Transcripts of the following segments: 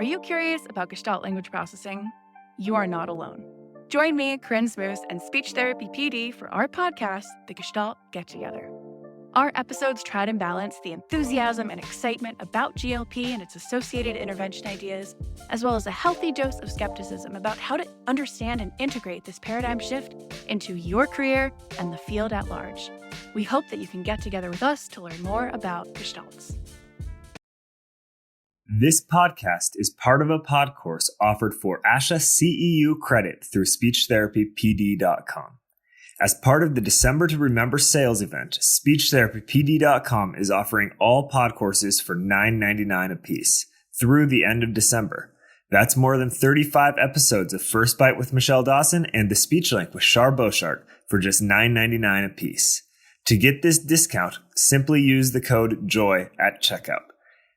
Are you curious about Gestalt language processing? You are not alone. Join me, Corinne Smoose, and Speech Therapy PD for our podcast, The Gestalt Get Together. Our episodes try to balance the enthusiasm and excitement about GLP and its associated intervention ideas, as well as a healthy dose of skepticism about how to understand and integrate this paradigm shift into your career and the field at large. We hope that you can get together with us to learn more about Gestalts. This podcast is part of a pod course offered for ASHA CEU credit through SpeechTherapyPD.com. As part of the December to Remember sales event, SpeechTherapyPD.com is offering all pod courses for $9.99 apiece through the end of December. That's more than 35 episodes of First Bite with Michelle Dawson and The Speech Link with Char for just $9.99 apiece. To get this discount, simply use the code JOY at checkout.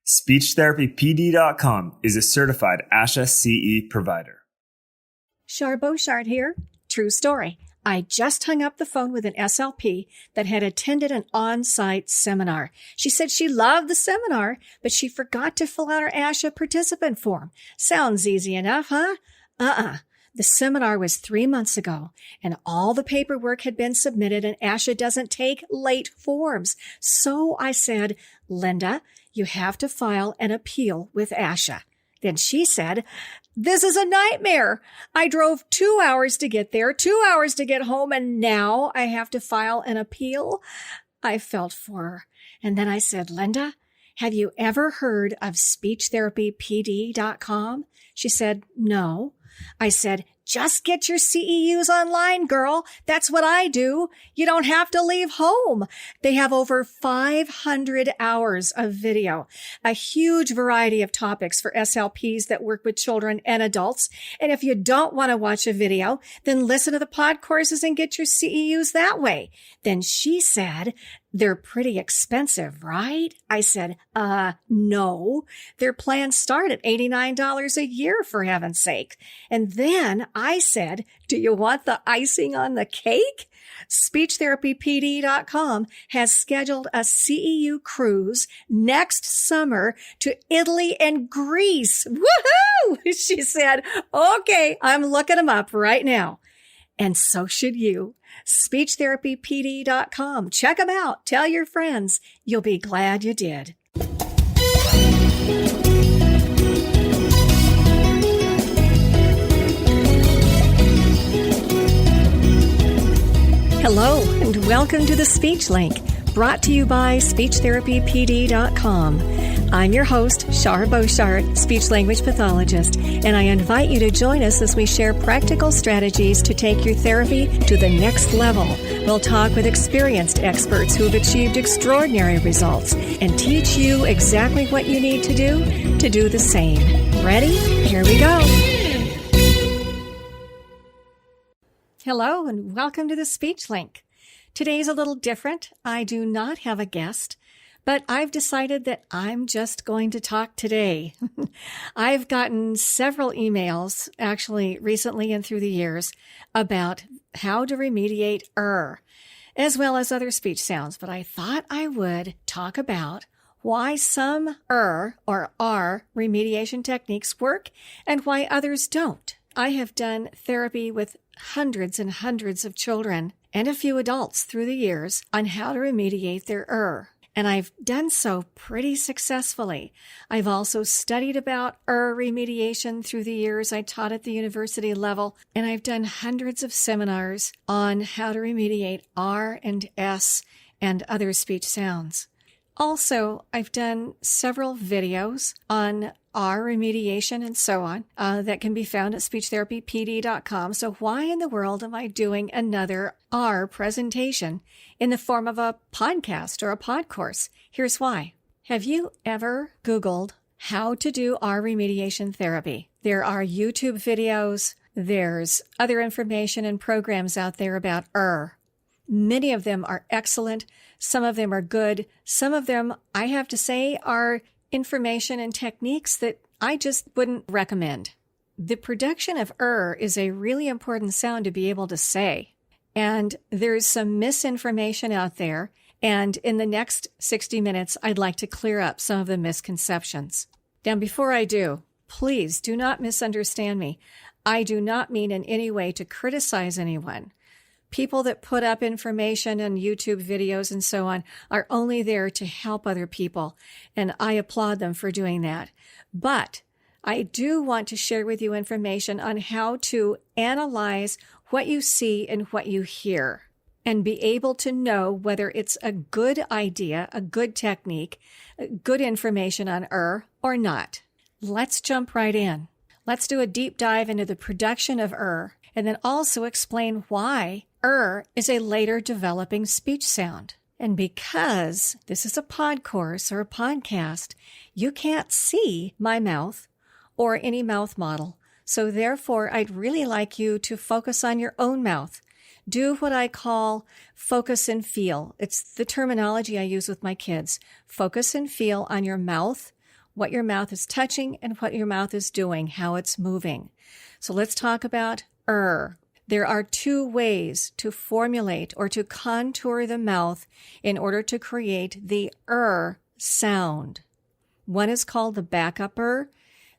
SpeechTherapyPD.com is a certified ASHA CE provider. Char here. True story. I just hung up the phone with an SLP that had attended an on-site seminar. She said she loved the seminar, but she forgot to fill out her ASHA participant form. Sounds easy enough, huh? The seminar was 3 months ago, and all the paperwork had been submitted, and ASHA doesn't take late forms. So I said, Linda, you have to file an appeal with ASHA. Then she said, this is a nightmare. I drove 2 hours to get there, 2 hours to get home, and now I have to file an appeal. I felt for her. And then I said, Linda, have you ever heard of SpeechTherapyPD.com? She said, no. I said, just get your CEUs online, girl. That's what I do. You don't have to leave home. They have over 500 hours of video, a huge variety of topics for SLPs that work with children and adults. And if you don't want to watch a video, then listen to the pod courses and get your CEUs that way. Then she said, they're pretty expensive, right? I said, no. Their plans start at $89 a year, for heaven's sake. And then I said, do you want the icing on the cake? SpeechTherapyPD.com has scheduled a CEU cruise next summer to Italy and Greece. Woohoo! She said, okay, I'm looking them up right now. And so should you. SpeechTherapyPD.com. Check them out. Tell your friends. You'll be glad you did. Hello, and welcome to the Speech Link, brought to you by SpeechTherapyPD.com. I'm your host, Char, speech language pathologist, and I invite you to join us as we share practical strategies to take your therapy to the next level. We'll talk with experienced experts who have achieved extraordinary results and teach you exactly what you need to do the same. Ready? Here we go. Hello, and welcome to the Speech Link. Today's a little different. I do not have a guest, but I've decided that I'm just going to talk today. I've gotten several emails, actually recently and through the years, about how to remediate as well as other speech sounds. But I thought I would talk about why some or R remediation techniques work and why others don't. I have done therapy with hundreds and hundreds of children and a few adults through the years on how to remediate their And I've done so pretty successfully. I've also studied about remediation through the years. I taught at the university level, and I've done hundreds of seminars on how to remediate R and S and other speech sounds. Also, I've done several videos on R remediation and so on that can be found at SpeechTherapyPD.com. So why in the world am I doing another R presentation in the form of a podcast or a pod course? Here's why. Have you ever Googled how to do R remediation therapy? There are YouTube videos. There's other information and programs out there about Many of them are excellent. Some of them are good. Some of them, I have to say, are information and techniques that I just wouldn't recommend. The production of is a really important sound to be able to say. And there's some misinformation out there. And in the next 60 minutes, I'd like to clear up some of the misconceptions. Now, before I do, Please do not misunderstand me. I do not mean in any way to criticize anyone. People that put up information and YouTube videos and so on are only there to help other people, and I applaud them for doing that. But I do want to share with you information on how to analyze what you see and what you hear, and be able to know whether it's a good idea, a good technique, good information on or not. Let's jump right in. Let's do a deep dive into the production of and then also explain why is a later developing speech sound. And because this is a pod course or a podcast, you can't see my mouth or any mouth model. So therefore, I'd really like you to focus on your own mouth. Do what I call focus and feel. It's the terminology I use with my kids. Focus and feel on your mouth, what your mouth is touching and what your mouth is doing, how it's moving. So let's talk about There are two ways to formulate or to contour the mouth in order to create the sound. One is called the backup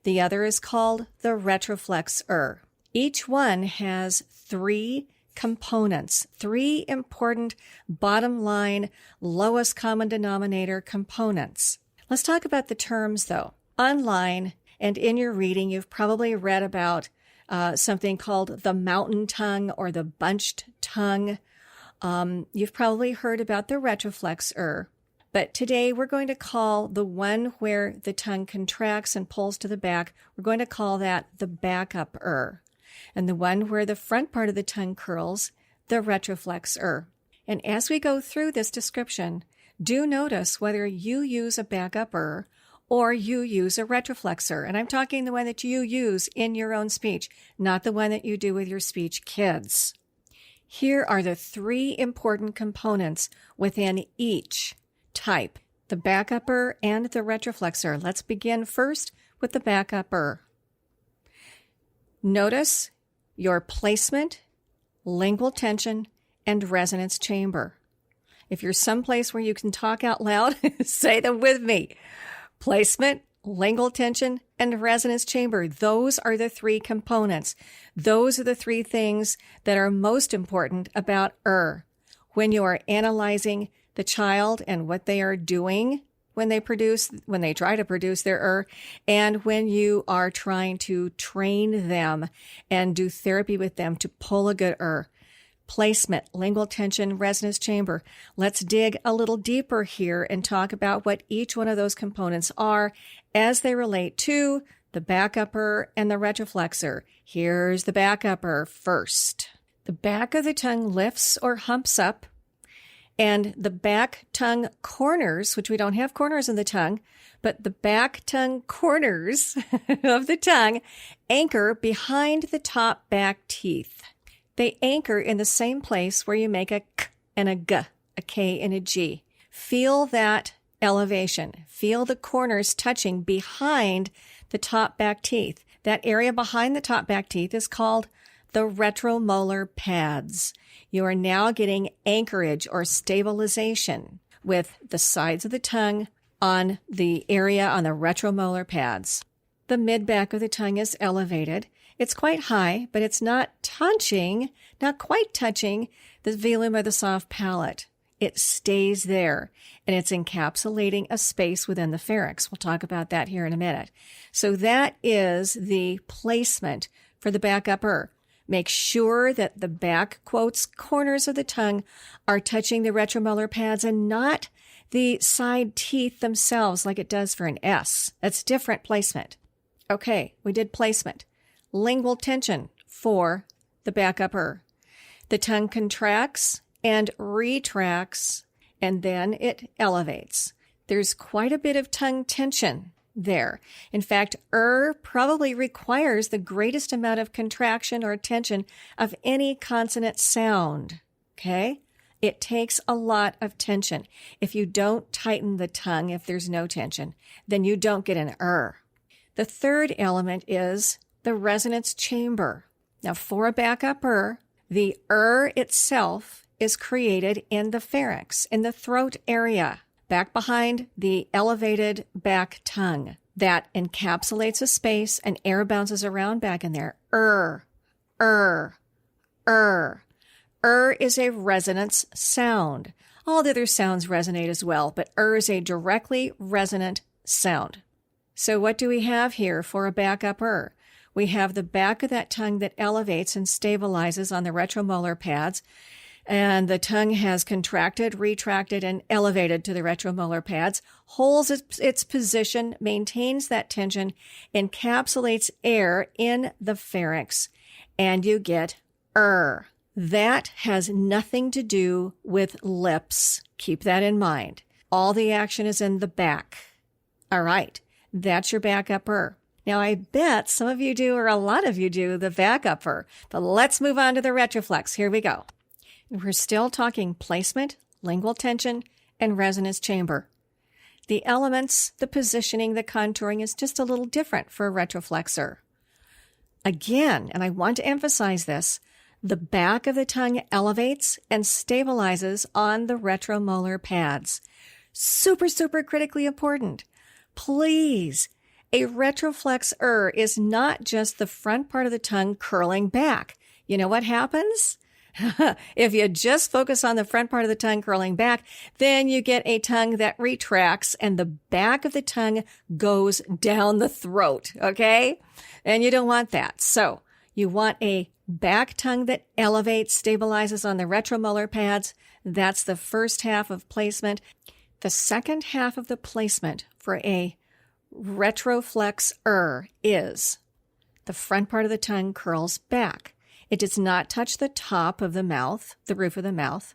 the other is called the retroflex Each one has three components, three important bottom line, lowest common denominator components. Let's talk about the terms though. Online and in your reading, you've probably read about something called the mountain tongue or the bunched tongue. You've probably heard about the retroflex but today we're going to call the one where the tongue contracts and pulls to the back, we're going to call that the backup and the one where the front part of the tongue curls, the retroflex And as we go through this description, do notice whether you use a backup or you use a retroflexor. And I'm talking the one that you use in your own speech, not the one that you do with your speech kids. Here are the three important components within each type, the backup and the retroflexor. Let's begin first with the backup Notice your placement, lingual tension, and resonance chamber. If you're someplace where you can talk out loud, say them with me. Placement, lingual tension, and resonance chamber. Those are the three components. Those are the three things that are most important about when you are analyzing the child and what they are doing when they try to produce their and when you are trying to train them and do therapy with them to pull a good Placement, lingual tension, resonance chamber. Let's dig a little deeper here and talk about what each one of those components are as they relate to the backupper and the retroflexor. Here's the backupper first. The back of the tongue lifts or humps up, and the back tongue corners, which we don't have corners in the tongue, but the back tongue corners of the tongue anchor behind the top back teeth. They anchor in the same place where you make a k and a g, a k and a g. Feel that elevation. Feel the corners touching behind the top back teeth. That area behind the top back teeth is called the retromolar pads. You are now getting anchorage or stabilization with the sides of the tongue on the area on the retromolar pads. The mid-back of the tongue is elevated. It's quite high, but it's not quite touching the velum or the soft palate. It stays there, and it's encapsulating a space within the pharynx. We'll talk about that here in a minute. So that is the placement for the backupper. Make sure that the back corners of the tongue are touching the retromolar pads and not the side teeth themselves like it does for an S. That's different placement. Okay, we did placement. Lingual tension for the backupper. The tongue contracts and retracts, and then it elevates. There's quite a bit of tongue tension there. In fact, probably requires the greatest amount of contraction or tension of any consonant sound. Okay? It takes a lot of tension. If you don't tighten the tongue, if there's no tension, then you don't get an The third element is the resonance chamber. Now, for a backupper, the itself is created in the pharynx, in the throat area, back behind the elevated back tongue. that encapsulates a space and air bounces around back in there. Er. Is a resonance sound. All the other sounds resonate as well, but is a directly resonant sound. So what do we have here for a backup We have the back of that tongue that elevates and stabilizes on the retromolar pads, and the tongue has contracted, retracted, and elevated to the retromolar pads, holds its position, maintains that tension, encapsulates air in the pharynx, and you get That has nothing to do with lips. Keep that in mind. All the action is in the back. All right, that's your backup Now, I bet some of you do, or a lot of you do, the backup but let's move on to the retroflex. Here we go. We're still talking placement, lingual tension, and resonance chamber. The elements, the positioning, the contouring is just a little different for a retroflexor. Again, and I want to emphasize this, the back of the tongue elevates and stabilizes on the retromolar pads. Super, super critically important. Please, a retroflexor is not just the front part of the tongue curling back. You know what happens? If you just focus on the front part of the tongue curling back, then you get a tongue that retracts and the back of the tongue goes down the throat, okay? And you don't want that. So you want a back tongue that elevates, stabilizes on the retromolar pads. That's the first half of placement. The second half of the placement for a retroflexor is the front part of the tongue curls back. It does not touch the top of the mouth, the roof of the mouth,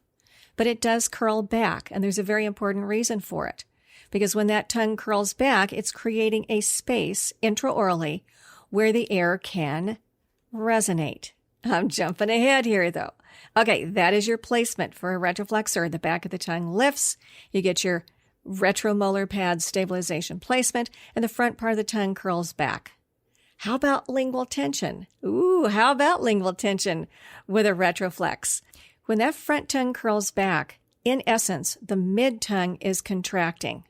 but it does curl back, and there's a very important reason for it. Because when that tongue curls back, it's creating a space intraorally where the air can resonate. I'm jumping ahead here, though. Okay, that is your placement for a retroflexor. The back of the tongue lifts. You get your retromolar pad stabilization placement, and the front part of the tongue curls back. How about lingual tension? How about lingual tension with a retroflex? When that front tongue curls back, in essence, the mid-tongue is contracting.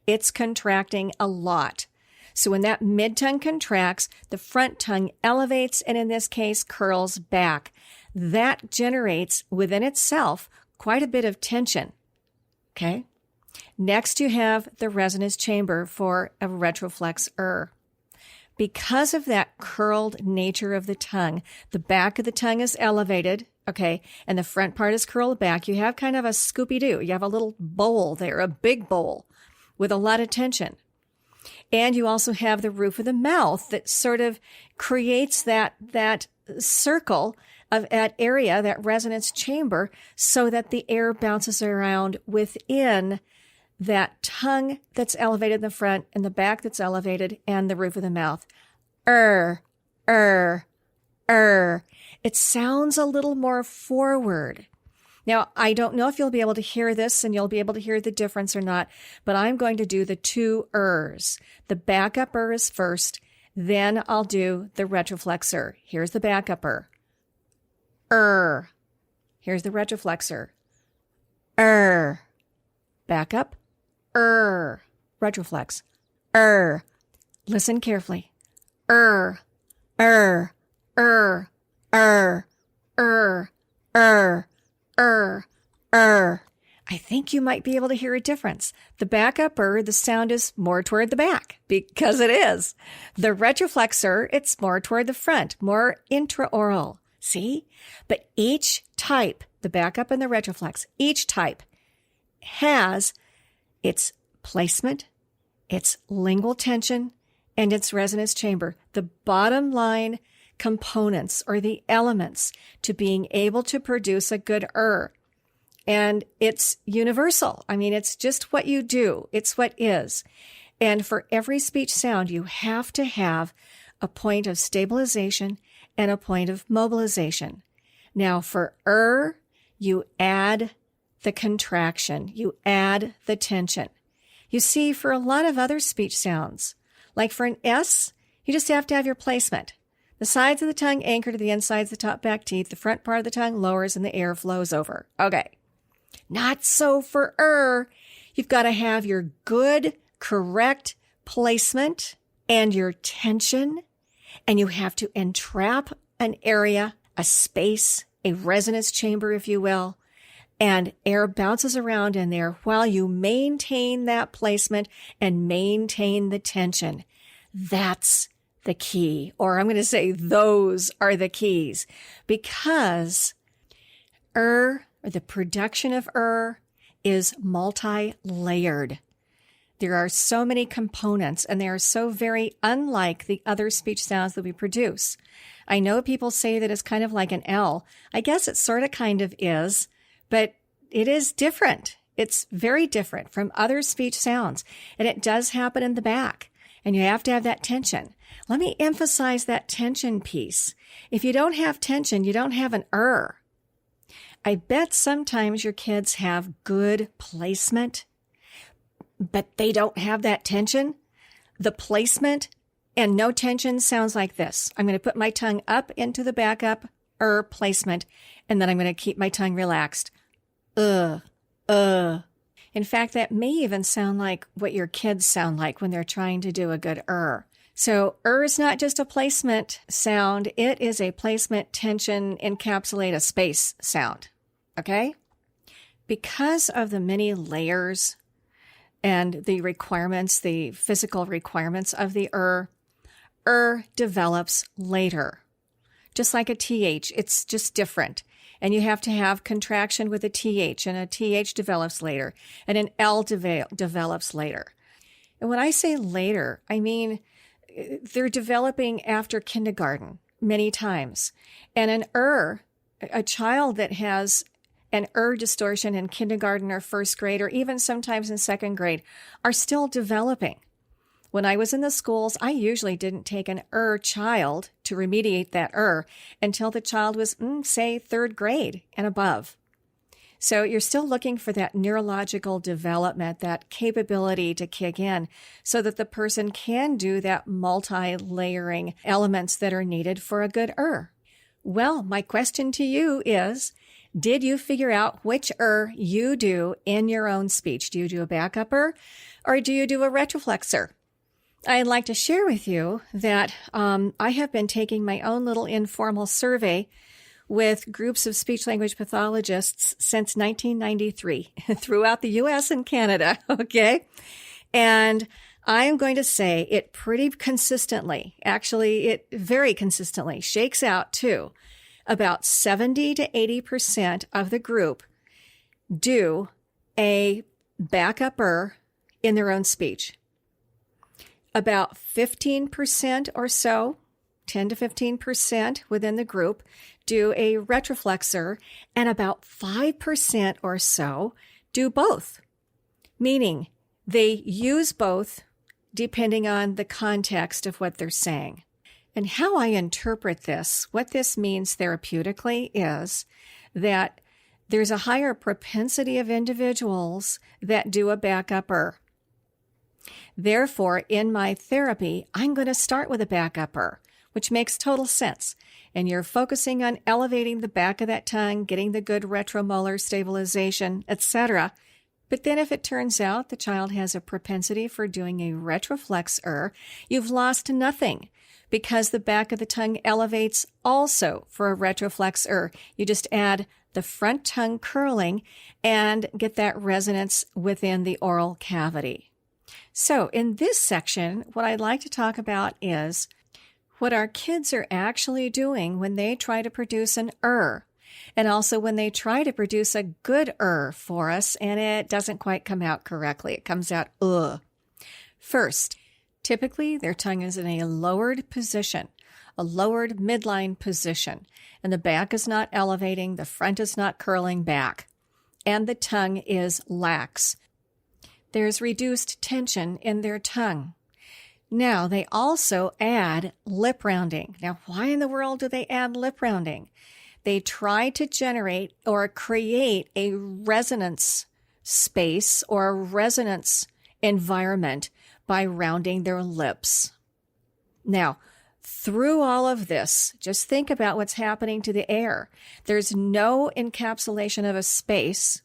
It's contracting a lot. So when that mid-tongue contracts, the front tongue elevates and in this case curls back. That generates within itself quite a bit of tension. Okay? Next, you have the resonance chamber for a retroflexor. Because of that curled nature of the tongue, the back of the tongue is elevated, okay, and the front part is curled back. You have kind of a Scooby-Doo. You have a little bowl there, a big bowl with a lot of tension. And you also have the roof of the mouth that sort of creates that circle of that area, that resonance chamber, so that the air bounces around within that tongue that's elevated in the front and the back that's elevated and the roof of the mouth. It sounds a little more forward. Now, I don't know if you'll be able to hear this and you'll be able to hear the difference or not, but I'm going to do the two ers. The backup is first, then I'll do the retroflexor. Here's the backup Here's the retroflexor. Backup. Retroflex. Listen carefully. I think you might be able to hear a difference. The backup the sound is more toward the back because it is. The retroflexor, it's more toward the front, more intraoral. See? But each type, the backup and the retroflex, each type has its placement, its lingual tension, and its resonance chamber. The bottom line components or the elements to being able to produce a good And it's universal. I mean, it's just what you do. It's what is. And for every speech sound, you have to have a point of stabilization and a point of mobilization. Now, for you add the contraction. You add the tension. You see, for a lot of other speech sounds, like for an S, you just have to have your placement. The sides of the tongue anchor to the insides of the top back teeth. The front part of the tongue lowers and the air flows over. Okay. Not so for You've got to have your good, correct placement and your tension, and you have to entrap an area, a space, a resonance chamber, if you will, and air bounces around in there while you maintain that placement and maintain the tension. That's the key, or I'm going to say those are the keys, because or the production of is multi-layered. There are so many components, and they are so very unlike the other speech sounds that we produce. I know people say that it's kind of like an L. I guess it sort of kind of is, but it is different. It's very different from other speech sounds, and it does happen in the back, and you have to have that tension. Let me emphasize that tension piece. If you don't have tension, you don't have an I bet sometimes your kids have good placement, but they don't have that tension. The placement and no tension sounds like this. I'm going to put my tongue up into the backup placement, and then I'm going to keep my tongue relaxed. In fact, that may even sound like what your kids sound like when they're trying to do a good So is not just a placement sound. It is a placement, tension, encapsulate a space sound. Okay? Because of the many layers and the requirements, the physical requirements of the develops later. Just like a TH, it's just different. And you have to have contraction with a TH, and a TH develops later, and an L develops later. And when I say later, I mean they're developing after kindergarten many times. And a child that has an distortion in kindergarten or first grade, or even sometimes in second grade, are still developing. When I was in the schools, I usually didn't take an child to remediate that until the child was, say, third grade and above. So you're still looking for that neurological development, that capability to kick in so that the person can do that multi-layering elements that are needed for a good Well, my question to you is, did you figure out which you do in your own speech? Do you do a backup or do you do a retroflexor? I'd like to share with you that I have been taking my own little informal survey with groups of speech-language pathologists since 1993 throughout the U.S. and Canada, okay? And I'm going to say it pretty consistently, actually it very consistently shakes out to about 70 to 80% of the group do a backup in their own speech. About 15% or so, 10 to 15% within the group do a retroflexor, and about 5% or so do both, meaning they use both depending on the context of what they're saying. And how I interpret this, what this means therapeutically is that there's a higher propensity of individuals that do a backup Therefore, in my therapy, I'm going to start with a backup which makes total sense. And you're focusing on elevating the back of that tongue, getting the good retromolar stabilization, etc. But then if it turns out the child has a propensity for doing a retroflex you've lost nothing because the back of the tongue elevates also for a retroflex You just add the front tongue curling and get that resonance within the oral cavity. So in this section, what I'd like to talk about is what our kids are actually doing when they try to produce an and also when they try to produce a good for us and it doesn't quite come out correctly. It comes out First, typically their tongue is in a lowered position, a lowered midline position, and the back is not elevating, the front is not curling back, and the tongue is lax. There's reduced tension in their tongue. Now, they also add lip rounding. Now, why in the world do they add lip rounding? They try to generate or create a resonance space or a resonance environment by rounding their lips. Now, through all of this, just think about what's happening to the air. There's no encapsulation of a space,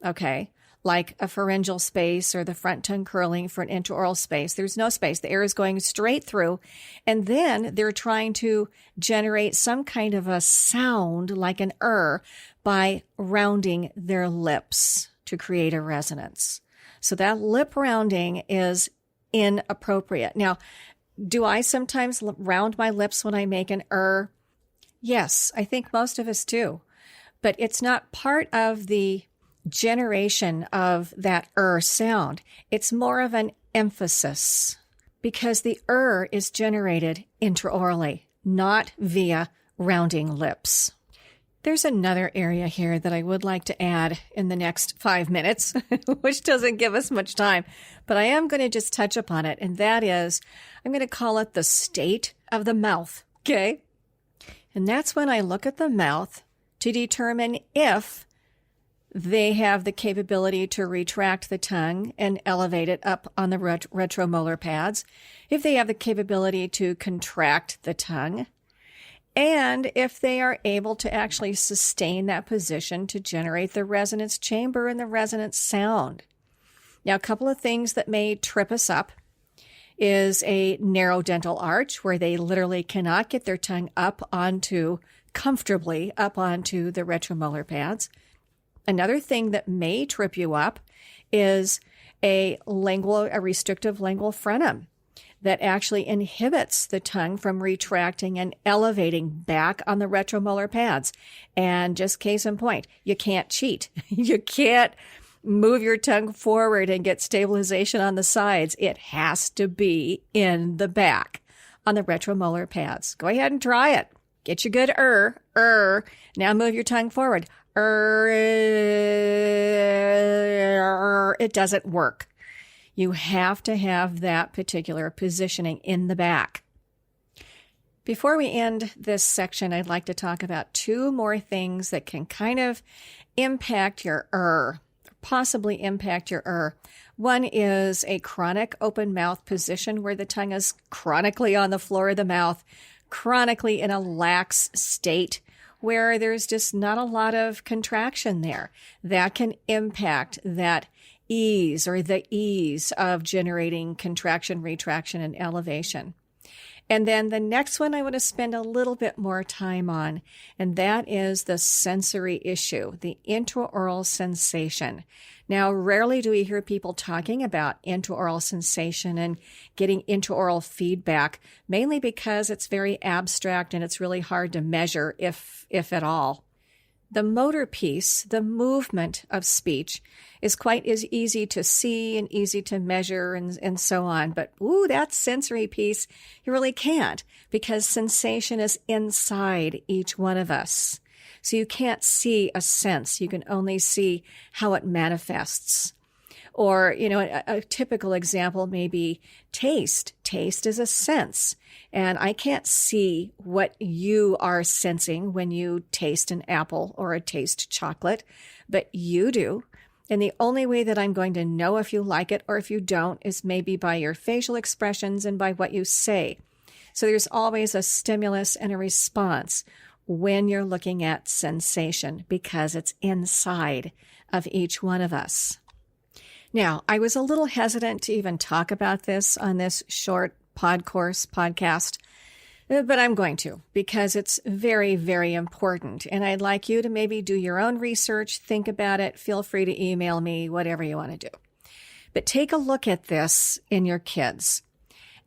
okay, like a pharyngeal space or the front tongue curling for an intraoral space. There's no space. The air is going straight through. And then they're trying to generate some kind of a sound like an by rounding their lips to create a resonance. So that lip rounding is inappropriate. Now, do I sometimes round my lips when I make an Yes, I think most of us do. But it's not part of the generation of that sound. It's more of an emphasis because the is generated intraorally, not via rounding lips. There's another area here that I would like to add in the next 5 minutes, which doesn't give us much time, but I am going to just touch upon it, and that is, I'm going to call it the state of the mouth, okay? And that's when I look at the mouth to determine if they have the capability to retract the tongue and elevate it up on the retromolar pads, if they have the capability to contract the tongue, and if they are able to actually sustain that position to generate the resonance chamber and the resonance sound. Now, a couple of things that may trip us up is a narrow dental arch where they literally cannot get their tongue comfortably up onto the retromolar pads. Another thing that may trip you up is a restrictive lingual frenum that actually inhibits the tongue from retracting and elevating back on the retromolar pads. And just case in point, you can't cheat. You can't move your tongue forward and get stabilization on the sides. It has to be in the back on the retromolar pads. Go ahead and try it. Get your good Now move your tongue forward. It doesn't work. You have to have that particular positioning in the back. Before we end this section, I'd like to talk about 2 more things that can kind of impact your possibly impact your One is a chronic open mouth position where the tongue is chronically on the floor of the mouth, chronically in a lax state where there's just not a lot of contraction there. That can impact that ease of generating contraction, retraction, and elevation. And then the next one I want to spend a little bit more time on, and that is the sensory issue, the intraoral sensation. Now, rarely do we hear people talking about intraoral sensation and getting intraoral feedback, mainly because it's very abstract and it's really hard to measure, if at all. The motor piece, the movement of speech, is quite as easy to see and easy to measure and so on. But, that sensory piece, you really can't, because sensation is inside each one of us. So you can't see a sense. You can only see how it manifests. Or, a typical example may be taste. Taste is a sense. And I can't see what you are sensing when you taste an apple or taste chocolate, but you do. And the only way that I'm going to know if you like it or if you don't is maybe by your facial expressions and by what you say. So there's always a stimulus and a response when you're looking at sensation because it's inside of each one of us. Now, I was a little hesitant to even talk about this on this short podcast, but I'm going to because it's very, very important. And I'd like you to maybe do your own research, think about it, feel free to email me, whatever you want to do. But take a look at this in your kids.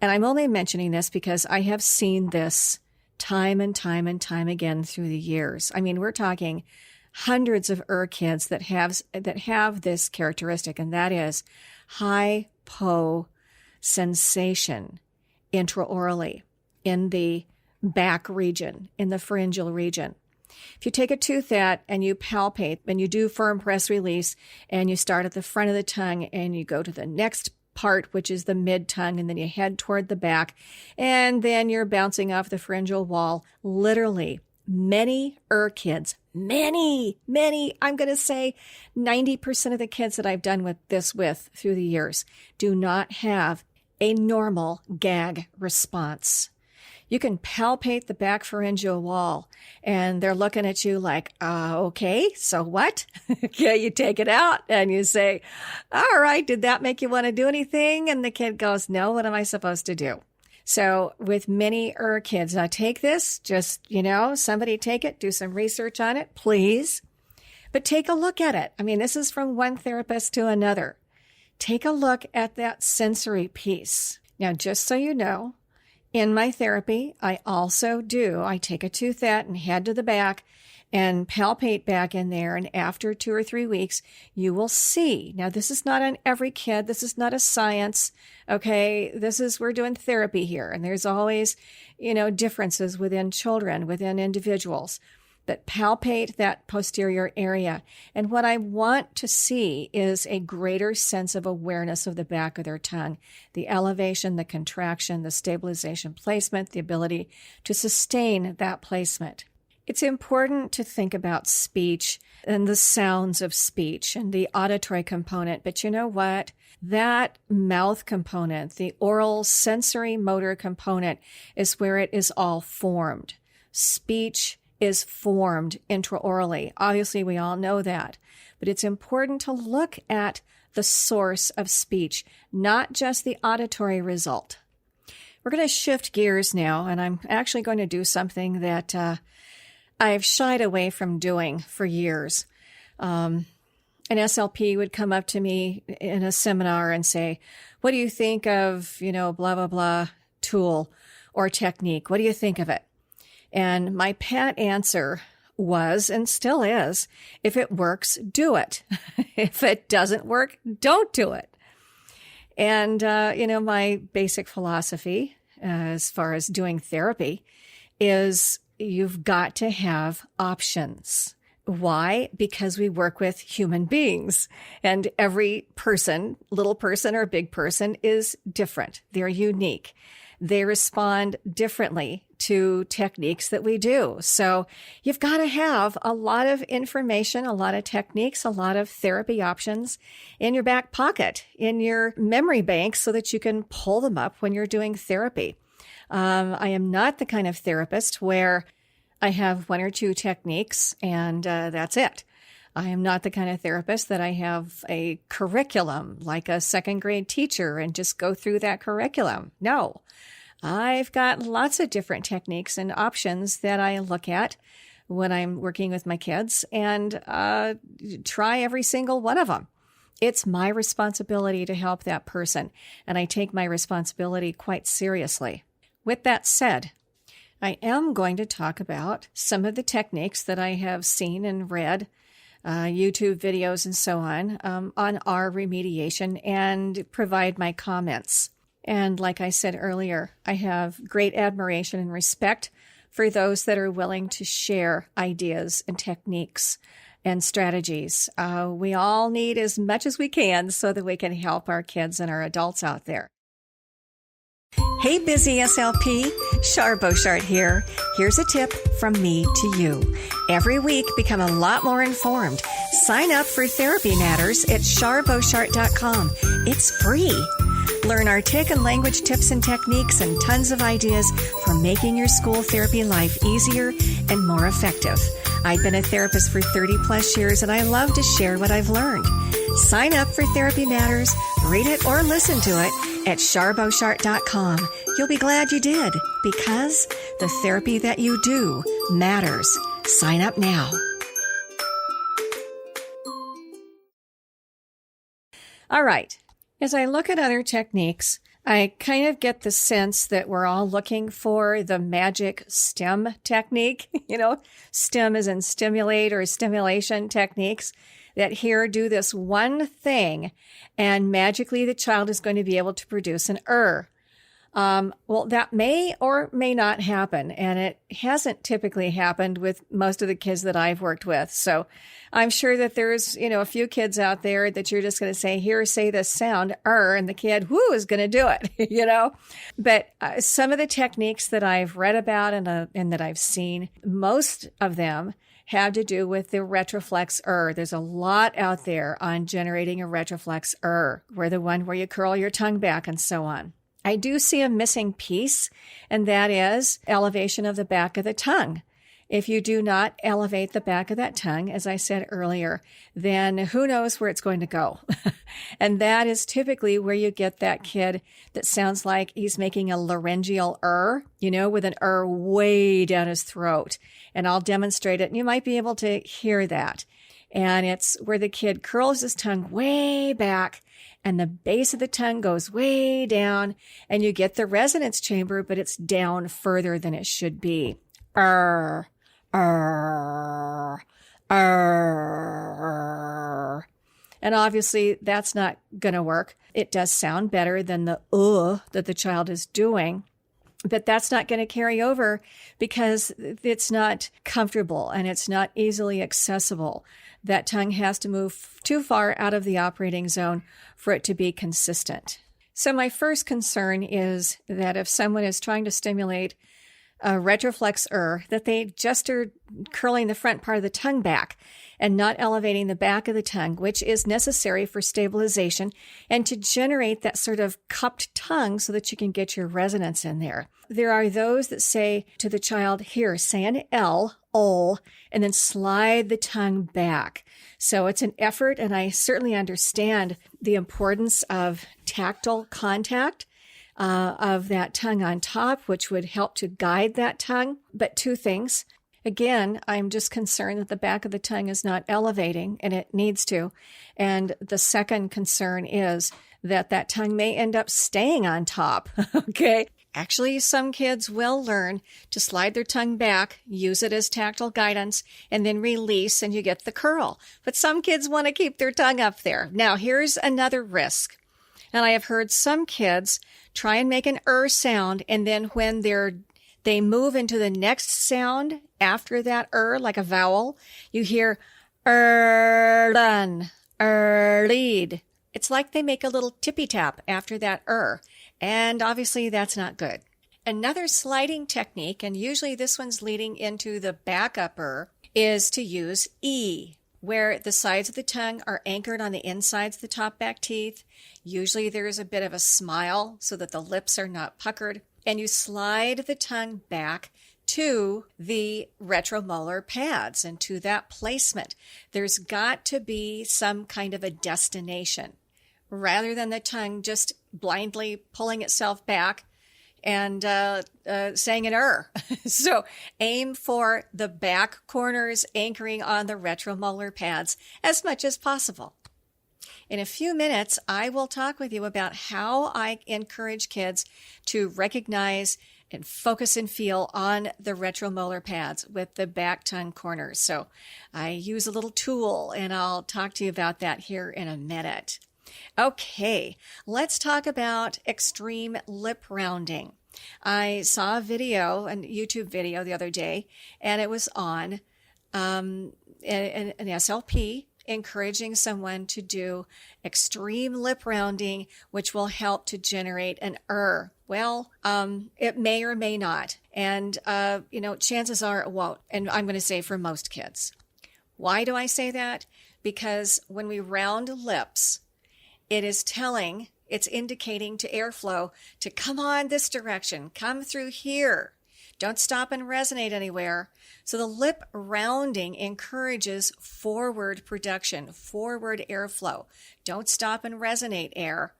And I'm only mentioning this because I have seen this time and time and time again through the years. I mean, we're talking hundreds of kids that have this characteristic, and that is high po sensation intraorally in the back region, in the pharyngeal region. If you take a tooth out and you palpate and you do firm press release and you start at the front of the tongue and you go to the next part, which is the mid-tongue, and then you head toward the back, and then you're bouncing off the pharyngeal wall, literally many kids, many, I'm going to say 90% of the kids that I've done this with through the years do not have a normal gag response. You can palpate the back pharyngeal wall, and they're looking at you like, okay, so what? Okay, you take it out and you say, all right, did that make you want to do anything? And the kid goes, no, what am I supposed to do? So with many kids, now take this, just, somebody take it, do some research on it, please. But take a look at it. I mean, this is from one therapist to another. Take a look at that sensory piece. Now, just so you know, in my therapy, I take a toothette and head to the back and palpate back in there. And after 2 or 3 weeks, you will see. Now, this is not on every kid. This is not a science. Okay. We're doing therapy here. And there's always, differences within children, within individuals that palpate that posterior area. And what I want to see is a greater sense of awareness of the back of their tongue, the elevation, the contraction, the stabilization placement, the ability to sustain that placement. It's important to think about speech and the sounds of speech and the auditory component. But you know what? That mouth component, the oral sensory motor component, is where it is all formed. Speech is formed intraorally. Obviously, we all know that. But it's important to look at the source of speech, not just the auditory result. We're going to shift gears now, and I'm actually going to do something that I've shied away from doing for years. An SLP would come up to me in a seminar and say, what do you think of, blah, blah, blah tool or technique? What do you think of it? And my pat answer was, and still is, if it works, do it. If it doesn't work, don't do it. And, my basic philosophy as far as doing therapy is you've got to have options. Why? Because we work with human beings, and every person, little person or big person, is different. They're unique. They respond differently to techniques that we do. So you've got to have a lot of information, a lot of techniques, a lot of therapy options in your back pocket, in your memory bank, so that you can pull them up when you're doing therapy. I am not the kind of therapist where I have 1 or 2 techniques and that's it. I am not the kind of therapist that I have a curriculum like a 2nd grade teacher and just go through that curriculum. No, I've got lots of different techniques and options that I look at when I'm working with my kids and try every single one of them. It's my responsibility to help that person, and I take my responsibility quite seriously. With that said, I am going to talk about some of the techniques that I have seen and read, YouTube videos and so on our remediation, and provide my comments. And like I said earlier, I have great admiration and respect for those that are willing to share ideas and techniques and strategies. We all need as much as we can so that we can help our kids and our adults out there. Hey, busy SLP, Char here. Here's a tip from me to you. Every week, become a lot more informed. Sign up for Therapy Matters at charboshart.com. It's free. Learn our tick and language tips and techniques and tons of ideas for making your school therapy life easier and more effective. I've been a therapist for 30 plus years, and I love to share what I've learned. Sign up for Therapy Matters, read it or listen to it at charboshart.com. You'll be glad you did, because the therapy that you do matters. Sign up now. All right. As I look at other techniques, I kind of get the sense that we're all looking for the magic STEM technique. STEM as in stimulate or stimulation techniques, that here do this one thing and magically the child is going to be able to produce an Well, that may or may not happen, and it hasn't typically happened with most of the kids that I've worked with. So I'm sure that there's, a few kids out there that you're just going to say, here, say this sound, and the kid, is going to do it, But some of the techniques that I've read about and that I've seen, most of them have to do with the retroflex There's a lot out there on generating a retroflex where the one where you curl your tongue back and so on. I do see a missing piece, and that is elevation of the back of the tongue. If you do not elevate the back of that tongue, as I said earlier, then who knows where it's going to go. And that is typically where you get that kid that sounds like he's making a laryngeal with an way down his throat. And I'll demonstrate it, and you might be able to hear that. And it's where the kid curls his tongue way back, and the base of the tongue goes way down, and you get the resonance chamber, but it's down further than it should be. And obviously that's not going to work. It does sound better than the that the child is doing, but that's not going to carry over because it's not comfortable and it's not easily accessible. That tongue has to move too far out of the operating zone for it to be consistent. So my first concern is that if someone is trying to stimulate a retroflex that they just are curling the front part of the tongue back and not elevating the back of the tongue, which is necessary for stabilization and to generate that sort of cupped tongue so that you can get your resonance in there. There are those that say to the child, here, say an L, ol, and then slide the tongue back. So it's an effort, and I certainly understand the importance of tactile contact of that tongue on top, which would help to guide that tongue. But two things. Again, I'm just concerned that the back of the tongue is not elevating, and it needs to. And the second concern is that that tongue may end up staying on top. Okay. Actually, some kids will learn to slide their tongue back, use it as tactile guidance, and then release, and you get the curl. But some kids want to keep their tongue up there. Now, here's another risk. And I have heard some kids try and make an sound, and then when they move into the next sound after that like a vowel, you hear done, lead. It's like they make a little tippy tap after that and obviously that's not good. Another sliding technique, and usually this one's leading into the backup is to use E, where the sides of the tongue are anchored on the insides of the top back teeth. Usually there is a bit of a smile so that the lips are not puckered, and you slide the tongue back to the retromolar pads and to that placement. There's got to be some kind of a destination rather than the tongue just blindly pulling itself back and saying an So aim for the back corners anchoring on the retromolar pads as much as possible. In a few minutes, I will talk with you about how I encourage kids to recognize and focus and feel on the retromolar pads with the back tongue corners. So I use a little tool, and I'll talk to you about that here in a minute. Okay, let's talk about extreme lip rounding. I saw a YouTube video the other day, and it was on an SLP encouraging someone to do extreme lip rounding, which will help to generate an Well, it may or may not. And, chances are it won't. And I'm going to say for most kids. Why do I say that? Because when we round lips, it's indicating to airflow to come on this direction, come through here. Don't stop and resonate anywhere. So the lip rounding encourages forward production, forward airflow. Don't stop and resonate air,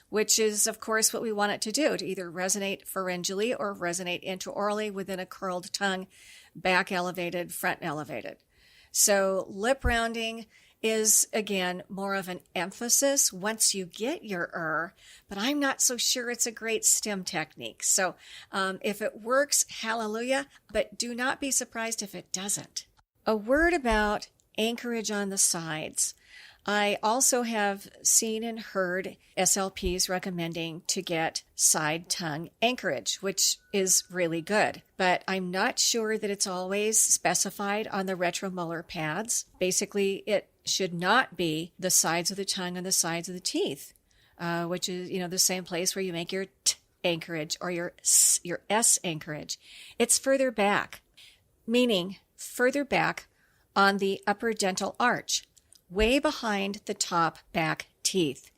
which is, of course, what we want it to do, to either resonate pharyngally or resonate intraorally within a curled tongue, back elevated, front elevated. So lip rounding is, again, more of an emphasis once you get your but I'm not so sure it's a great stem technique. So if it works, hallelujah, but do not be surprised if it doesn't. A word about anchorage on the sides. I also have seen and heard SLPs recommending to get side tongue anchorage, which is really good, but I'm not sure that it's always specified on the retromolar pads. Basically, it should not be the sides of the tongue and the sides of the teeth, which is, the same place where you make your T anchorage or your S anchorage. It's further back, meaning further back on the upper dental arch, way behind the top back teeth.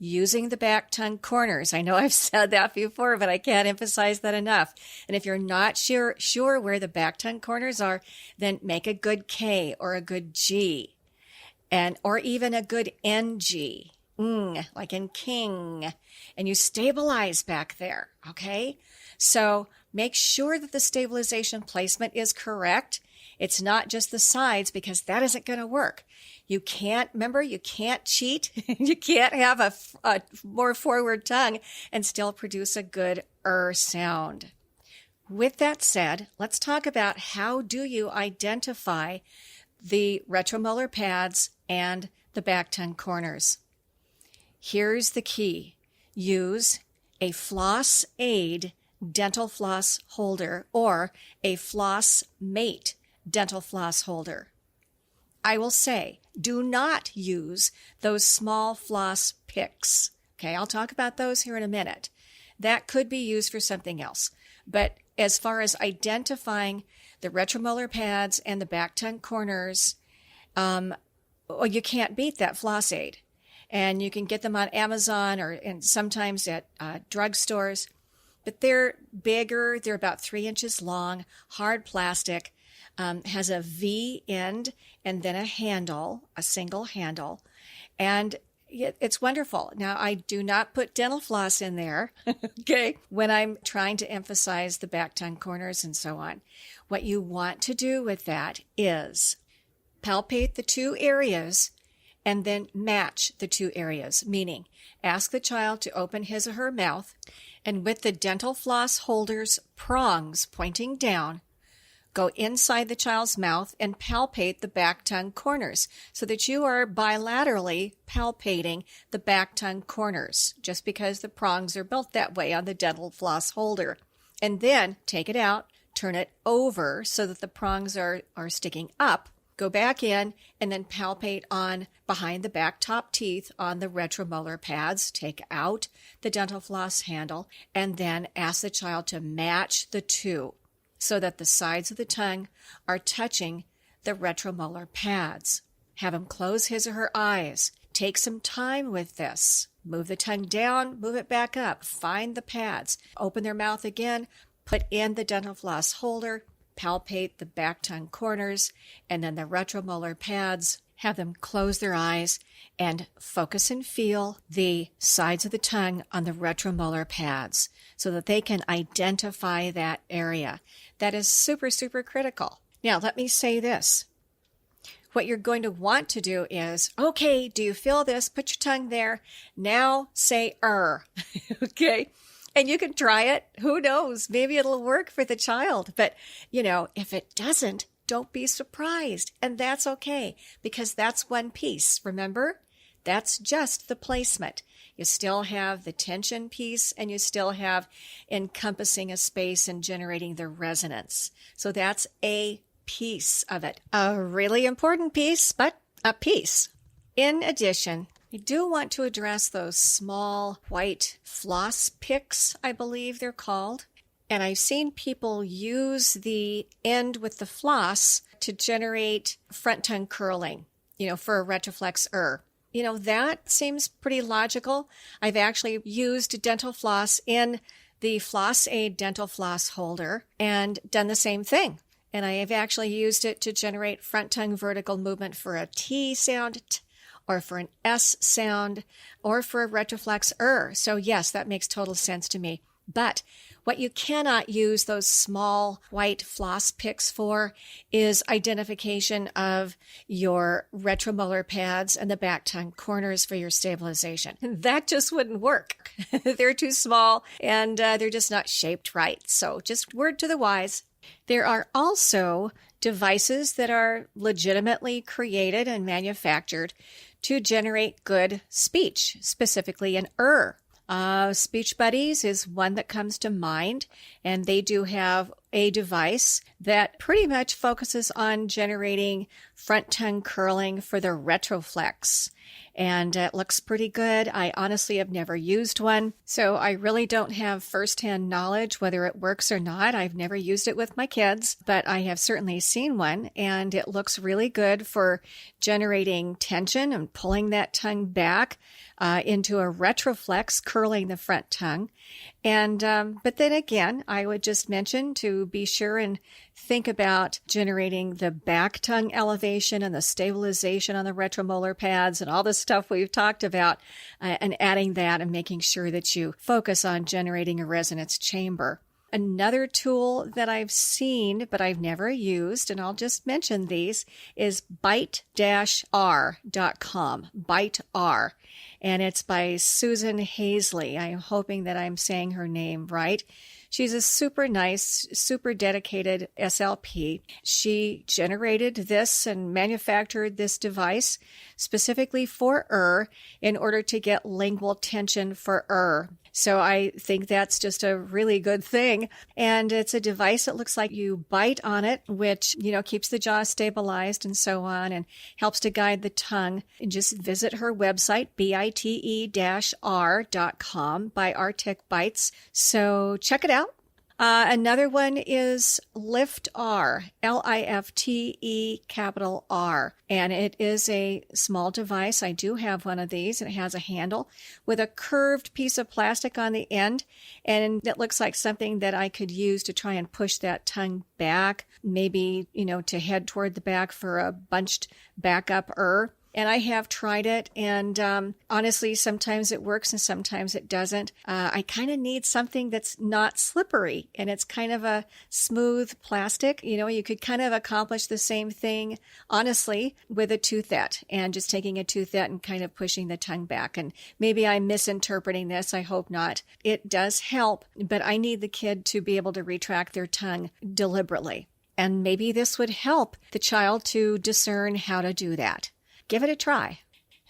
using the back tongue corners. I know I've said that before, but I can't emphasize that enough. And if you're not sure where the back tongue corners are, then make a good K or a good G, or even a good NG, like in king, and you stabilize back there, okay? So make sure that the stabilization placement is correct. It's not just the sides, because that isn't going to work. You can't cheat. You can't have a more forward tongue and still produce a good sound. With that said, let's talk about how do you identify the retromolar pads and the back tongue corners. Here's the key. Use a floss aid dental floss holder or a floss mate dental floss holder. I will say, do not use those small floss picks. Okay, I'll talk about those here in a minute. That could be used for something else. But as far as identifying the retromolar pads and the back tongue corners, you can't beat that floss aid. And you can get them on Amazon and sometimes at drugstores. But they're bigger. They're about 3 inches long, hard plastic, has a V end and then a handle, a single handle. And it's wonderful. Now, I do not put dental floss in there, okay, when I'm trying to emphasize the back tongue corners and so on. What you want to do with that is palpate the two areas and then match the two areas, meaning ask the child to open his or her mouth, and with the dental floss holder's prongs pointing down, go inside the child's mouth and palpate the back tongue corners so that you are bilaterally palpating the back tongue corners, just because the prongs are built that way on the dental floss holder. And then take it out, turn it over so that the prongs are sticking up, go back in, and then palpate on behind the back top teeth on the retromolar pads. Take out the dental floss handle, and then ask the child to match the two so that the sides of the tongue are touching the retromolar pads. Have him close his or her eyes. Take some time with this. Move the tongue down, move it back up. Find the pads. Open their mouth again, put in the dental floss holder, palpate the back tongue corners, and then the retromolar pads. Have them close their eyes and focus and feel the sides of the tongue on the retromolar pads so that they can identify that area. That is super, super critical. Now, let me say this. What you're going to want to do is, okay, do you feel this? Put your tongue there. Now say okay? And you can try it. Who knows? Maybe it'll work for the child. But, if it doesn't, don't be surprised. And that's okay, because that's one piece. Remember? That's just the placement. You still have the tension piece, and you still have encompassing a space and generating the resonance. So that's a piece of it. A really important piece, but a piece. In addition, I do want to address those small white floss picks, I believe they're called. And I've seen people use the end with the floss to generate front tongue curling, for a retroflex that seems pretty logical. I've actually used dental floss in the Floss Aid dental floss holder and done the same thing. And I have actually used it to generate front tongue vertical movement for a T sound, or for an S sound, or for a retroflex So yes, that makes total sense to me. But what you cannot use those small white floss picks for is identification of your retromolar pads and the back tongue corners for your stabilization. That just wouldn't work. They're too small and they're just not shaped right. So just word to the wise. There are also devices that are legitimately created and manufactured to generate good speech, specifically an Speech Buddies is one that comes to mind, and they do have a device that pretty much focuses on generating front tongue curling for the retroflex. And it looks pretty good. I honestly have never used one, so I really don't have firsthand knowledge whether it works or not. I've never used it with my kids, but I have certainly seen one, and it looks really good for generating tension and pulling that tongue back into a retroflex, curling the front tongue. And but then again, I would just mention to be sure and think about generating the back tongue elevation and the stabilization on the retromolar pads and all the stuff we've talked about, and adding that and making sure that you focus on generating a resonance chamber. Another tool that I've seen, but I've never used, and I'll just mention these, is bite-r.com, Bite-R. And it's by Susan Hazley. I'm hoping that I'm saying her name right. She's a super nice, super dedicated SLP. She generated this and manufactured this device specifically for in order to get lingual tension for So I think that's just a really good thing. And it's a device that looks like you bite on it, which, keeps the jaw stabilized and so on, and helps to guide the tongue. And just visit her website, bite-r.com, by Arctic Bites. So check it out. Another one is Lift-R, Lifte capital R. And it is a small device. I do have one of these, and it has a handle with a curved piece of plastic on the end. And it looks like something that I could use to try and push that tongue back, maybe, to head toward the back for a bunched back up And I have tried it, and honestly, sometimes it works and sometimes it doesn't. I kind of need something that's not slippery, and it's kind of a smooth plastic. You could kind of accomplish the same thing, honestly, with a toothette, and just taking a toothette and kind of pushing the tongue back. And maybe I'm misinterpreting this. I hope not. It does help, but I need the kid to be able to retract their tongue deliberately. And maybe this would help the child to discern how to do that. Give it a try.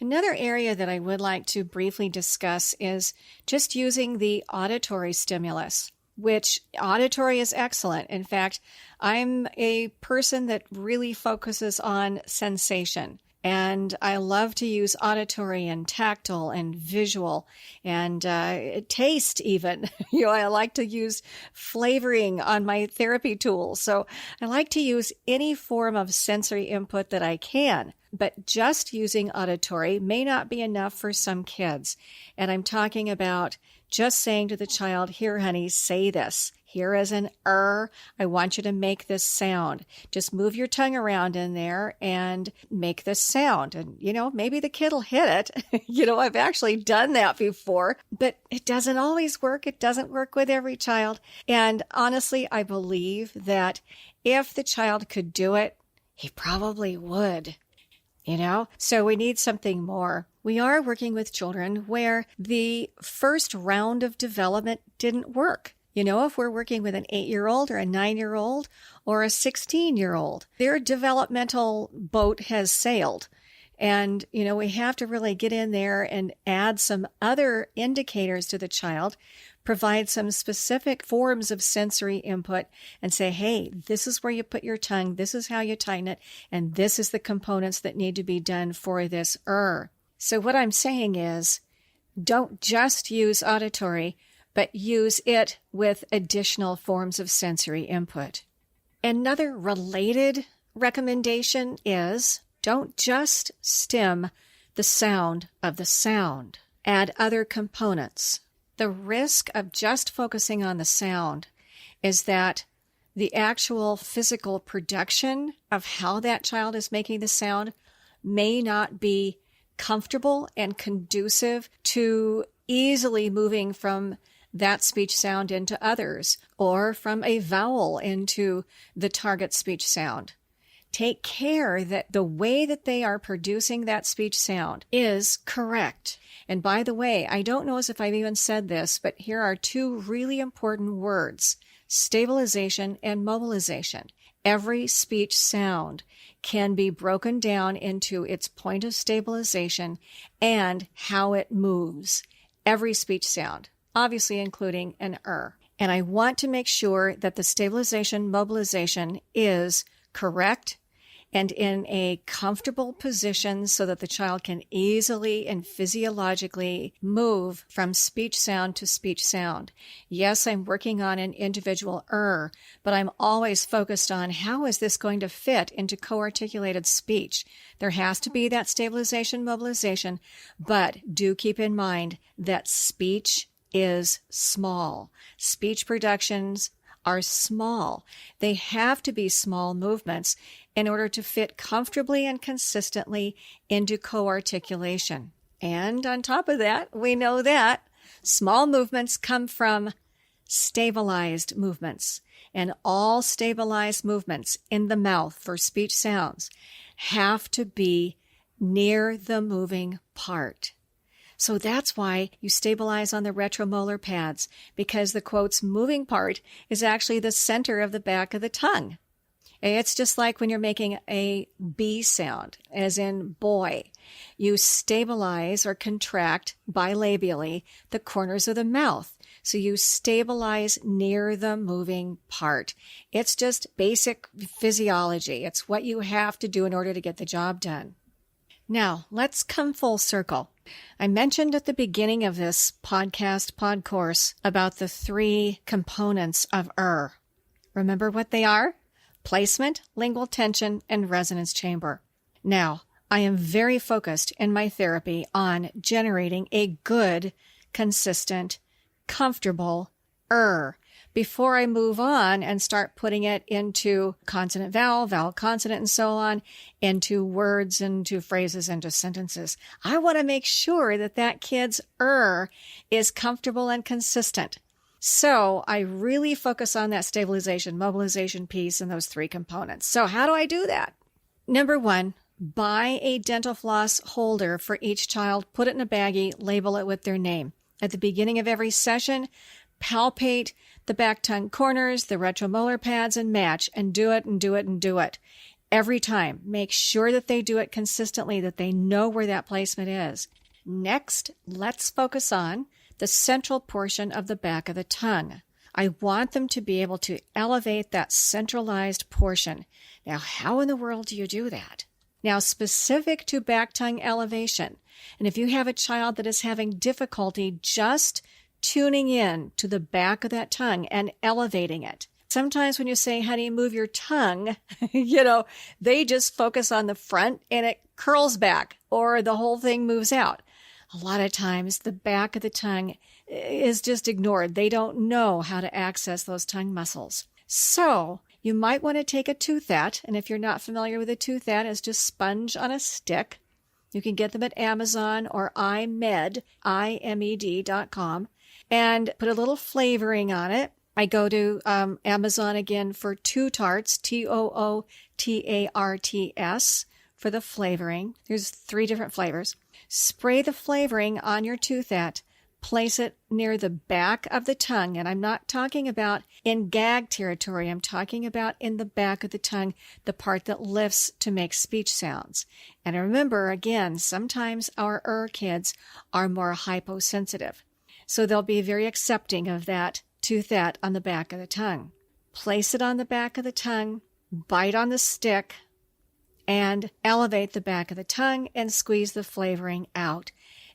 Another area that I would like to briefly discuss is just using the auditory stimulus, which auditory is excellent. In fact, I'm a person that really focuses on sensation. And I love to use auditory and tactile and visual and taste even. I like to use flavoring on my therapy tools. So I like to use any form of sensory input that I can. But just using auditory may not be enough for some kids. And I'm talking about just saying to the child, here, honey, say this. Here is an I want you to make this sound. Just move your tongue around in there and make this sound. And, maybe the kid will hit it. I've actually done that before, but it doesn't always work. It doesn't work with every child. And honestly, I believe that if the child could do it, he probably would. So we need something more. We are working with children where the first round of development didn't work. If we're working with an 8-year-old or a 9-year-old or a 16-year-old, their developmental boat has sailed. And, we have to really get in there and add some other indicators to the child, provide some specific forms of sensory input, and say, hey, this is where you put your tongue, this is how you tighten it, and this is the components that need to be done for this So what I'm saying is, don't just use auditory, but use it with additional forms of sensory input. Another related recommendation is, don't just stem the sound of the sound. Add other components. The risk of just focusing on the sound is that the actual physical production of how that child is making the sound may not be comfortable and conducive to easily moving from that speech sound into others, or from a vowel into the target speech sound. Take care that the way that they are producing that speech sound is correct. And by the way, I don't know as if I've even said this, but here are two really important words: stabilization and mobilization. Every speech sound can be broken down into its point of stabilization and how it moves. Every speech sound, obviously including an And I want to make sure that the stabilization mobilization is correct and in a comfortable position so that the child can easily and physiologically move from speech sound to speech sound. Yes, I'm working on an individual but I'm always focused on how is this going to fit into co-articulated speech. There has to be that stabilization mobilization, but do keep in mind that speech is small. Speech productions are small. They have to be small movements in order to fit comfortably and consistently into co-articulation. And on top of that, we know that small movements come from stabilized movements. And all stabilized movements in the mouth for speech sounds have to be near the moving part. So that's why you stabilize on the retromolar pads, because the quote's moving part is actually the center of the back of the tongue. It's just like when you're making a B sound, as in boy. You stabilize or contract bilabially the corners of the mouth. So you stabilize near the moving part. It's just basic physiology. It's what you have to do in order to get the job done. Now, let's come full circle. I mentioned at the beginning of this pod course about the 3 components of Remember what they are? Placement, lingual tension, and resonance chamber. Now, I am very focused in my therapy on generating a good, consistent, comfortable before I move on and start putting it into consonant vowel, vowel consonant, and so on, into words, into phrases, into sentences. I want to make sure that that kid's is comfortable and consistent. So I really focus on that stabilization, mobilization piece and those 3 components. So how do I do that? Number 1, buy a dental floss holder for each child, put it in a baggie, label it with their name. At the beginning of every session, palpate the back tongue corners, the retromolar pads, and match, and do it and do it and do it. Every time, make sure that they do it consistently, that they know where that placement is. Next, let's focus on the central portion of the back of the tongue. I want them to be able to elevate that centralized portion. Now, how in the world do you do that? Now, specific to back tongue elevation, and if you have a child that is having difficulty just tuning in to the back of that tongue and elevating it. Sometimes when you say, honey, move your tongue, they just focus on the front and it curls back or the whole thing moves out. A lot of times the back of the tongue is just ignored. They don't know how to access those tongue muscles. So you might want to take a toothat, and if you're not familiar with a toothat, it's just sponge on a stick. You can get them at Amazon or imed.com. And put a little flavoring on it. I go to Amazon again for Tootarts, Tootarts, for the flavoring. There's 3 different flavors. Spray the flavoring on your toothat. Place it near the back of the tongue. And I'm not talking about in gag territory. I'm talking about in the back of the tongue, the part that lifts to make speech sounds. And remember, again, sometimes our kids are more hyposensitive. So they'll be very accepting of that toothat on the back of the tongue. Place it on the back of the tongue, bite on the stick, and elevate the back of the tongue and squeeze the flavoring out.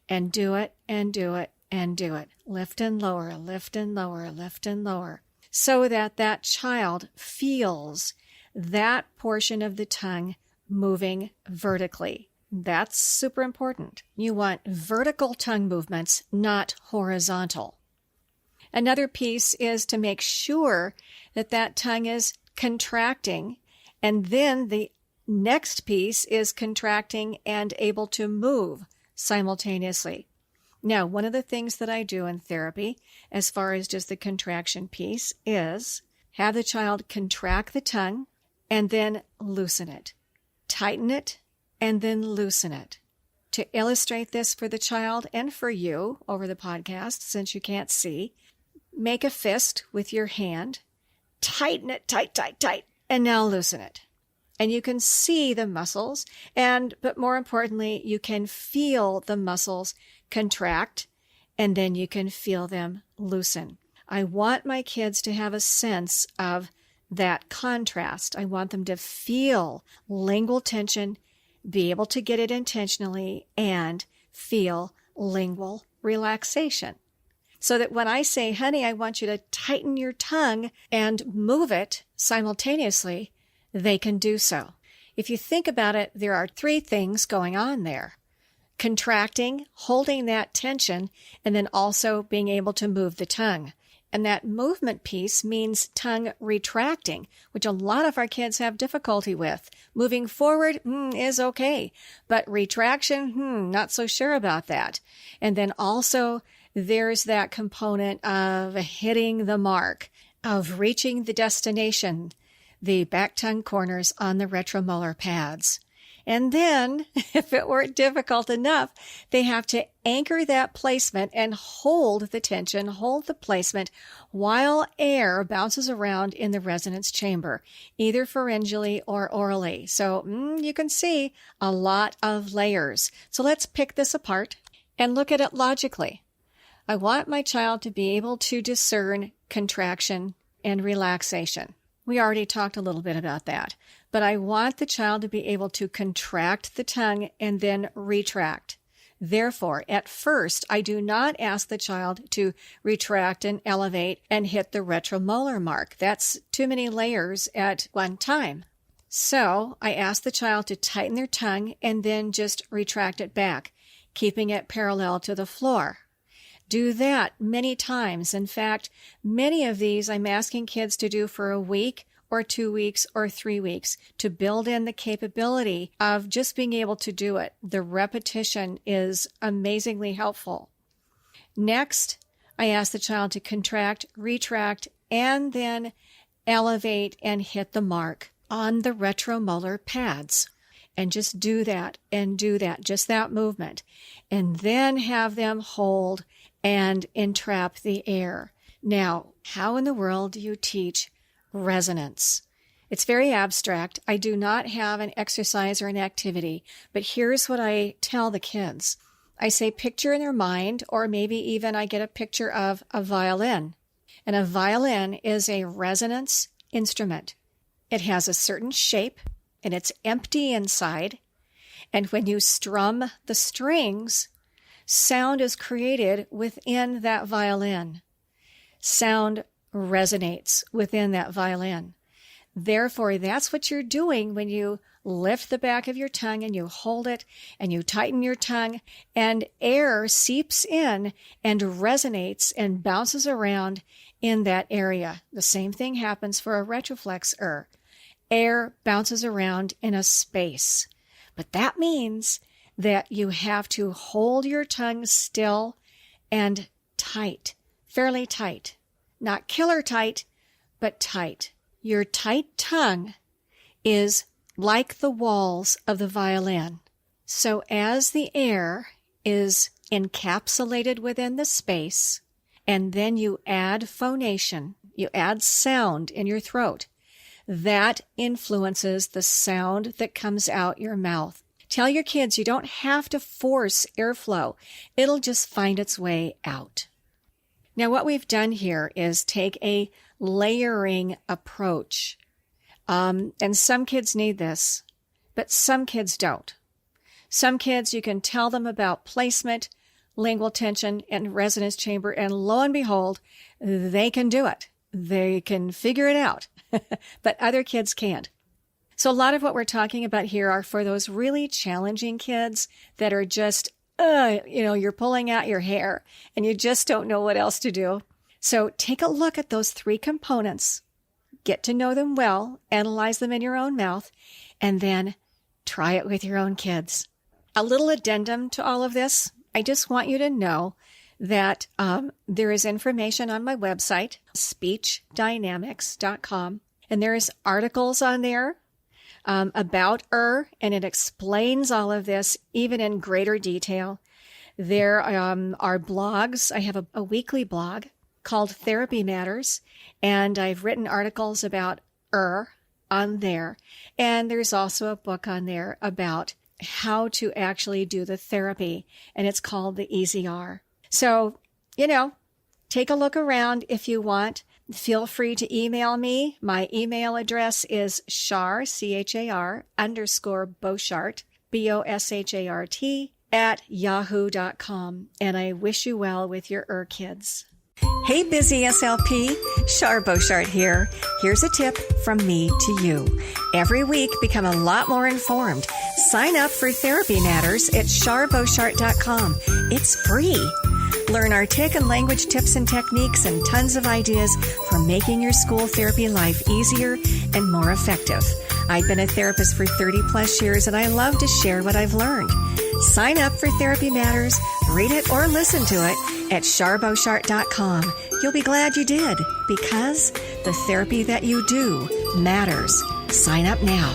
And do it, and do it, and do it. Lift and lower, lift and lower, lift and lower. So that that child feels that portion of the tongue moving vertically. That's super important. You want vertical tongue movements, not horizontal. Another piece is to make sure that that tongue is contracting, and then the next piece is contracting and able to move simultaneously. Now, one of the things that I do in therapy, as far as just the contraction piece, is have the child contract the tongue and then loosen it. Tighten it and then loosen it. To illustrate this for the child and for you over the podcast, since you can't see, make a fist with your hand, tighten it, tight, tight, tight, and now loosen it. And you can see the muscles, but more importantly, you can feel the muscles contract, and then you can feel them loosen. I want my kids to have a sense of that contrast. I want them to feel lingual tension, be able to get it intentionally, and feel lingual relaxation. So that when I say, honey, I want you to tighten your tongue and move it simultaneously, they can do so. If you think about it, there are three things going on there. Contracting, holding that tension, and then also being able to move the tongue. And that movement piece means tongue retracting, which a lot of our kids have difficulty with. Moving forward is okay, but retraction, not so sure about that. And then also there's that component of hitting the mark, of reaching the destination, the back tongue corners on the retromolar pads. And then, if it weren't difficult enough, they have to anchor that placement and hold the tension, hold the placement, while air bounces around in the resonance chamber, either pharyngally or orally. So you can see a lot of layers. So let's pick this apart and look at it logically. I want my child to be able to discern contraction and relaxation. We already talked a little bit about that. But I want the child to be able to contract the tongue and then retract. Therefore, at first, I do not ask the child to retract and elevate and hit the retromolar mark. That's too many layers at one time. So I ask the child to tighten their tongue and then just retract it back, keeping it parallel to the floor. Do that many times. In fact, many of these I'm asking kids to do for a week or 2 weeks or 3 weeks to build in the capability of just being able to do it. The repetition is amazingly helpful. Next, I ask the child to contract, retract, and then elevate and hit the mark on the retromolar pads. And just do that and do that, just that movement. And then have them hold and entrap the air. Now, how in the world do you teach resonance? It's very abstract. I do not have an exercise or an activity, but here's what I tell the kids. I say picture in their mind, or maybe even I get a picture of a violin. And a violin is a resonance instrument. It has a certain shape, and it's empty inside. And when you strum the strings, sound is created within that violin. Sound resonates within that violin. Therefore, that's what you're doing when you lift the back of your tongue and you hold it and you tighten your tongue, and air seeps in and resonates and bounces around in that area. The same thing happens for a retroflexor. Air bounces around in a space. But that means that you have to hold your tongue still and tight, fairly tight. Not killer tight, but tight. Your tight tongue is like the walls of the violin. So as the air is encapsulated within the space, and then you add phonation, you add sound in your throat, that influences the sound that comes out your mouth. Tell your kids you don't have to force airflow. It'll just find its way out. Now, what we've done here is take a layering approach. And some kids need this, but some kids don't. Some kids, you can tell them about placement, lingual tension, and resonance chamber, and lo and behold, they can do it. They can figure it out, but other kids can't. So a lot of what we're talking about here are for those really challenging kids that are just, you're pulling out your hair and you just don't know what else to do. So take a look at those three components, get to know them well, analyze them in your own mouth, and then try it with your own kids. A little addendum to all of this. I just want you to know that there is information on my website, speechdynamics.com, and there's articles on there about and it explains all of this even in greater detail. There are blogs. I have a weekly blog called Therapy Matters, and I've written articles about on there. And there's also a book on there about how to actually do the therapy, and it's called the Easy R. So, take a look around if you want. Feel free to email me. My email address is Char, C-H-A-R, _Boshart, B-O-S-H-A-R-T, @yahoo.com. And I wish you well with your kids. Hey, busy SLP, Char Boshart here. Here's a tip from me to you. Every week, become a lot more informed. Sign up for Therapy Matters at charboshart.com. It's free. Learn our tick and language tips and techniques and tons of ideas for making your school therapy life easier and more effective. I've been a therapist for 30 plus years and I love to share what I've learned. Sign up for Therapy Matters, read it or listen to it at charboshart.com. You'll be glad you did, because the therapy that you do matters. Sign up now.